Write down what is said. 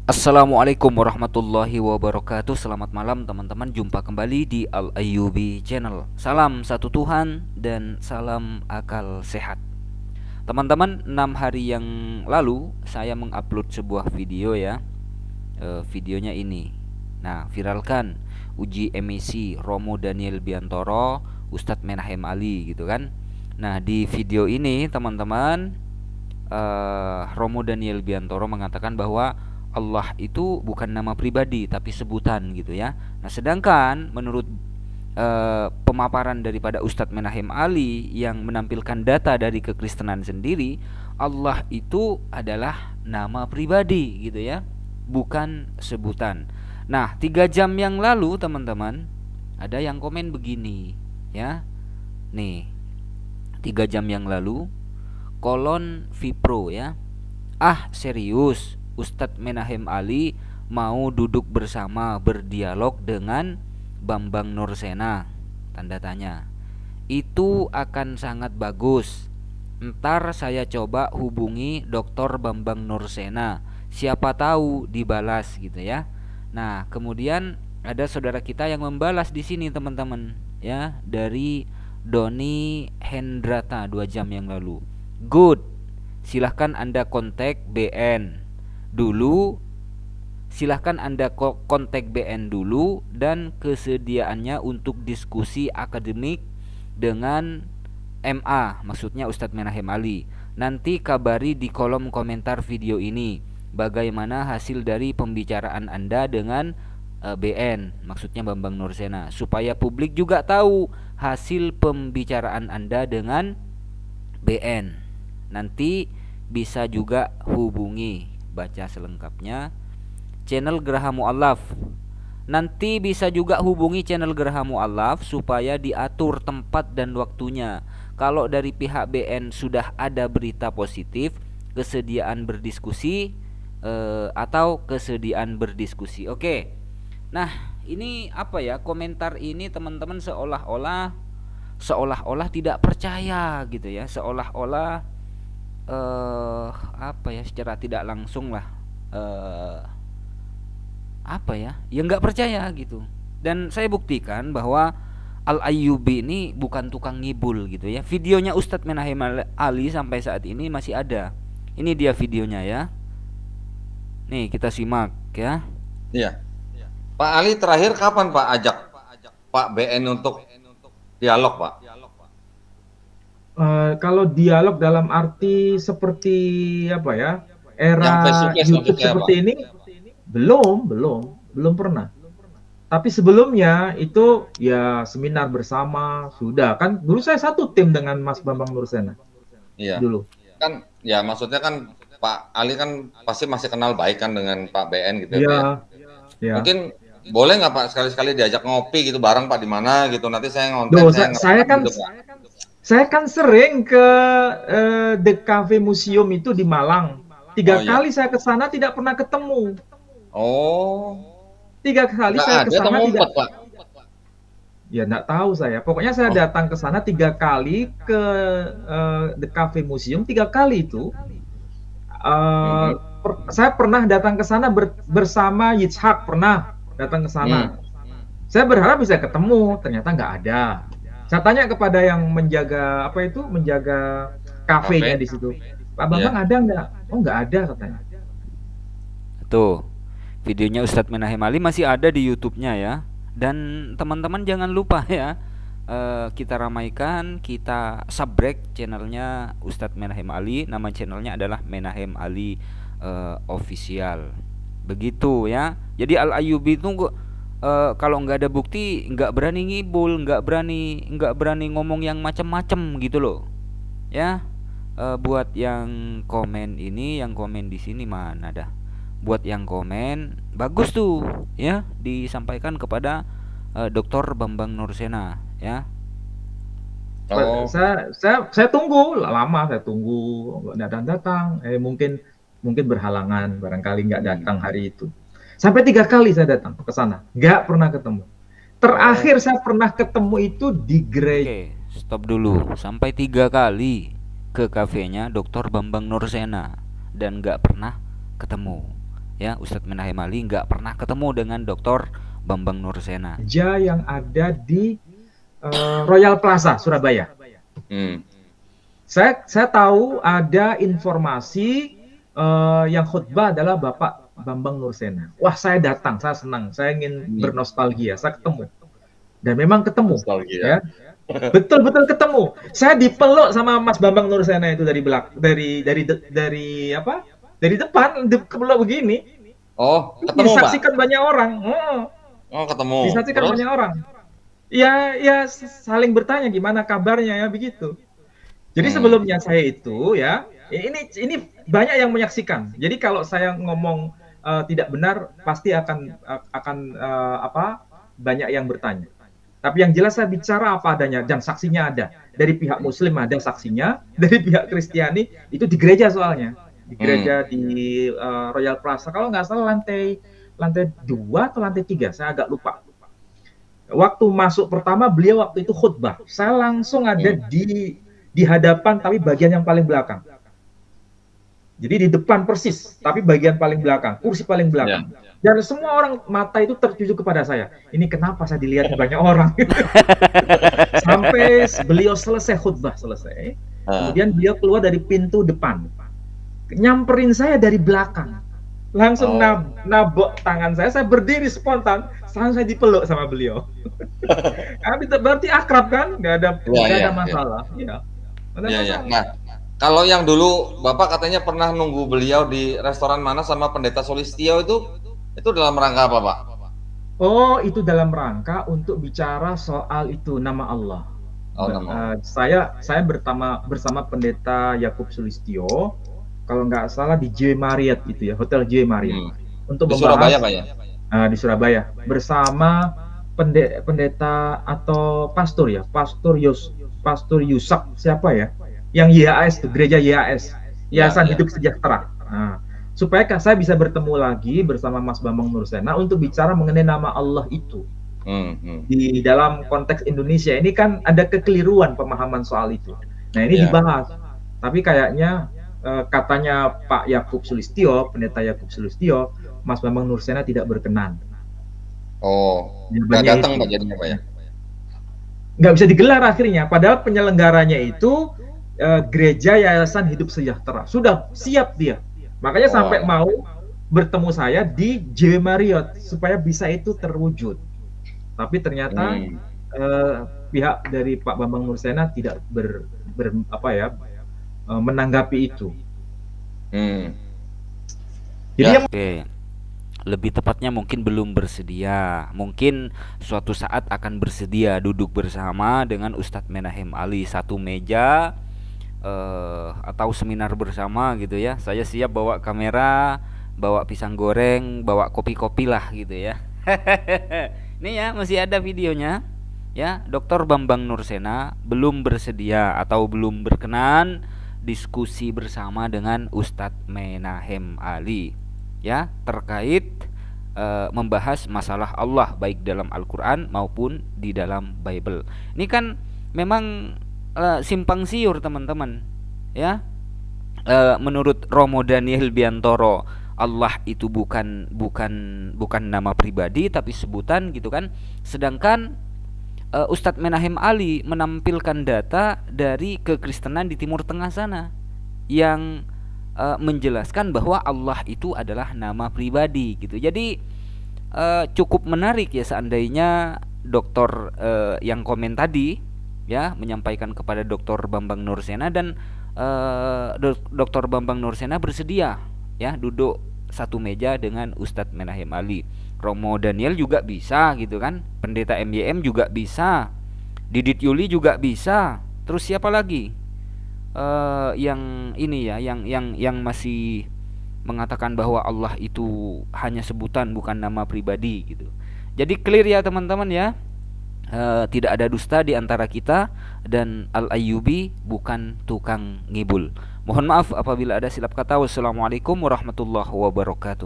Assalamualaikum warahmatullahi wabarakatuh. Selamat malam teman-teman. Jumpa kembali di Al Ayyubi Channel. Salam satu Tuhan dan salam akal sehat. Teman-teman, 6 hari yang lalu saya mengupload sebuah video ya. Videonya ini. Nah, viralkan uji emisi Romo Daniel Biantoro, Ustadz Menahem Ali gitu kan. Nah, di video ini teman-teman, Romo Daniel Biantoro mengatakan bahwa Allah itu bukan nama pribadi tapi sebutan gitu ya. Nah, sedangkan menurut pemaparan daripada Ustadz Menahem Ali yang menampilkan data dari kekristenan sendiri, Allah itu adalah nama pribadi gitu ya, bukan sebutan. Nah, 3 jam yang lalu teman-teman ada yang komen begini ya. Nih, 3 jam yang lalu kolon Vipro ya. Ah, serius Ustadz Menahem Ali mau duduk bersama berdialog dengan Bambang Nursena? Tanda tanya. Itu akan sangat bagus. Ntar saya coba hubungi Dr. Bambang Nursena. Siapa tahu dibalas gitu ya. Nah, kemudian ada saudara kita yang membalas di sini teman-teman ya, dari Doni Hendrata 2 jam yang lalu. Good. Silahkan Anda kontak BN dulu. Silahkan Anda kontak BN dulu dan kesediaannya untuk diskusi akademik dengan MA, maksudnya Ustadz Menahem Ali. Nanti kabari di kolom komentar video ini bagaimana hasil dari pembicaraan Anda dengan BN, maksudnya Bambang Nursena, supaya publik juga tahu hasil pembicaraan Anda dengan BN. Nanti bisa juga hubungi, baca selengkapnya, channel Geraha Mu'allaf. Nanti bisa juga hubungi channel Geraha Mu'allaf supaya diatur tempat dan waktunya. Kalau dari pihak BN sudah ada berita positif, kesediaan berdiskusi atau kesediaan berdiskusi. Oke. Nah, ini apa ya? Komentar ini teman-teman seolah-olah tidak percaya gitu ya. Seolah-olah apa ya, secara tidak langsung lah apa ya, ya nggak percaya gitu. Dan saya buktikan bahwa Al Ayyubi ini bukan tukang ngibul gitu ya. Videonya Ustadz Menahem Ali sampai saat ini masih ada. Ini dia videonya ya. Nih kita simak ya. Iya. Pak Ali terakhir kapan Pak ajak Pak BN untuk dialog Pak? Kalau dialog dalam arti seperti apa ya, Yang face to era face YouTube maksudnya Pak? seperti ini, belum pernah. Tapi sebelumnya itu ya seminar bersama sudah kan. Dulu saya satu tim dengan Mas Bambang Nursena Iya. dulu. Kan ya maksudnya kan Pak Ali kan pasti masih kenal baik kan dengan Pak BN gitu ya Pak ya. Iya, ya. Mungkin boleh nggak Pak sekali-sekali diajak ngopi gitu bareng Pak di mana gitu, nanti saya ngonten, Duh, saya ngerekam gitu Pak. saya kan sering ke The Cafe Museum itu di Malang. Oh 3 iya. kali saya ke sana tidak pernah ketemu. Oh, 3 kali nggak saya ke ada atau sana tidak. ngumpet Pak? Ya nggak tahu saya. Pokoknya saya Oh, datang ke sana 3 kali ke The Cafe Museum 3 kali itu. Eh, mhm, saya pernah datang ke sana bersama Yitzhak, pernah datang ke hmm, sana. Saya berharap bisa ketemu, ternyata nggak ada. Saya tanya kepada yang menjaga apa itu, menjaga kafenya kafe, di situ. Pak Bambang iya. ada nggak? Oh nggak ada katanya. Tuh, videonya Ustadz Menahem Ali masih ada di YouTube-nya ya. Dan teman-teman jangan lupa ya, kita ramaikan, kita subrek channelnya Ustadz Menahem Ali. Nama channelnya adalah Menahem Ali Official. Begitu ya. Jadi Al Ayyubi itu kalau nggak ada bukti nggak berani ngibul, nggak berani ngomong yang macem-macem gitu loh. Ya, buat yang komen ini, yang komen di sini mana dah? Buat yang komen bagus tuh ya, disampaikan kepada Dr. Bambang Nursena ya. Oh, Saya tunggu lama, saya tunggu nggak datang-datang. Mungkin berhalangan, barangkali nggak Hmm. datang hari itu. Sampai 3 kali saya datang ke sana, nggak pernah ketemu. oh, Terakhir saya pernah ketemu itu di gereja. Oke, stop dulu. Sampai 3 kali ke kafenya Dr. Bambang Nursena dan nggak pernah ketemu. ya, Ustadz Menahem Ali nggak pernah ketemu dengan Dr. Bambang Nursena. Gereja yang ada di Royal Plaza Surabaya. Saya tahu ada informasi yang khutbah adalah Bapak Bambang Nursena. Wah, saya datang, saya senang, saya ingin bernostalgia, saya ketemu. Dan memang ketemu, ya. Betul-betul ketemu. Saya dipeluk sama Mas Bambang Nursena itu dari depan, dipeluk begini. Oh, ketemu, disaksikan Pak? Banyak orang. Ketemu. Disaksikan Terus? banyak orang. Ya saling bertanya gimana kabarnya ya begitu. Jadi sebelumnya saya itu ya, ini banyak yang menyaksikan. Jadi kalau saya ngomong tidak benar pasti akan banyak yang bertanya. Tapi yang jelas saya bicara apa adanya dan saksinya ada. Dari pihak Muslim ada saksinya, dari pihak Kristiani itu di gereja soalnya. Di gereja di Royal Plaza. Kalau nggak salah lantai 2 atau lantai 3, saya agak lupa. Waktu masuk pertama beliau waktu itu khutbah. Saya langsung ada di hadapan tapi bagian yang paling belakang. Jadi di depan persis, tapi bagian paling belakang, kursi paling belakang. Dan semua orang mata itu tertuju kepada saya. Ini kenapa saya dilihat banyak orang? Sampai beliau khutbah selesai. Kemudian beliau keluar dari pintu depan. Nyamperin saya dari belakang. Langsung nabok tangan saya berdiri spontan, saya dipeluk sama beliau. Berarti akrab kan? Nggak ada masalah. Iya. Nah, kalau yang dulu Bapak katanya pernah nunggu beliau di restoran mana sama Pendeta Solistio itu dalam rangka apa, Pak? Oh, itu dalam rangka untuk bicara soal itu nama Allah. Saya bersama Pendeta Yakub Sulistyo, kalau nggak salah di J Marriott itu ya, Hotel J Marriott. Untuk di Surabaya, Pak ya? Di Surabaya bersama pendeta atau pastor ya, Pastor Yusak siapa ya? Yang YAS tuh, gereja YAS, Yayasan Hidup Sejahtera. Supaya saya bisa bertemu lagi bersama Mas Bambang Nursena untuk bicara mengenai nama Allah itu. Di dalam konteks Indonesia ini kan ada kekeliruan pemahaman soal itu. Nah ini dibahas. Tapi kayaknya katanya Pak Yakub Sulistyo, Pendeta Yakub Sulistyo, Mas Bambang Nursena tidak berkenan. Nggak datang Pak jadinya, Pak ya? Nggak bisa digelar akhirnya. Padahal penyelenggaranya itu Gereja Yayasan Hidup Sejahtera. Sudah siap dia. Makanya sampai mau bertemu saya di J Marriott supaya bisa itu terwujud. Tapi ternyata pihak dari Pak Bambang Nursena tidak menanggapi itu. Jadi lebih tepatnya mungkin belum bersedia. Mungkin suatu saat akan bersedia duduk bersama dengan Ustadz Menahem Ali, satu meja atau seminar bersama gitu ya. Saya siap bawa kamera, bawa pisang goreng, bawa kopi-kopi lah gitu ya. Ini ya masih ada videonya ya. Dr. Bambang Nursena belum bersedia atau belum berkenan diskusi bersama dengan Ustadz Menahem Ali ya, terkait membahas masalah Allah baik dalam Al-Quran maupun di dalam Bible. Ini kan memang simpang siur teman-teman ya. Menurut Romo Daniel Biantoro, Allah itu bukan nama pribadi tapi sebutan gitu kan. Sedangkan Ustadz Menahem Ali menampilkan data dari kekristenan di Timur Tengah sana yang menjelaskan bahwa Allah itu adalah nama pribadi gitu. Jadi cukup menarik ya seandainya dokter yang komen tadi ya menyampaikan kepada Dr. Bambang Nursena dan Dr. Bambang Nursena bersedia ya duduk satu meja dengan Ustadz Menahem Ali. Romo Daniel juga bisa gitu kan, Pendeta MYM juga bisa, Didit Yuli juga bisa. Terus siapa lagi yang ini ya, yang masih mengatakan bahwa Allah itu hanya sebutan bukan nama pribadi gitu. Jadi clear ya teman-teman ya. Tidak ada dusta di antara kita dan Al-Ayyubi bukan tukang ngibul. Mohon maaf apabila ada silap kata. Wassalamualaikum warahmatullahi wabarakatuh.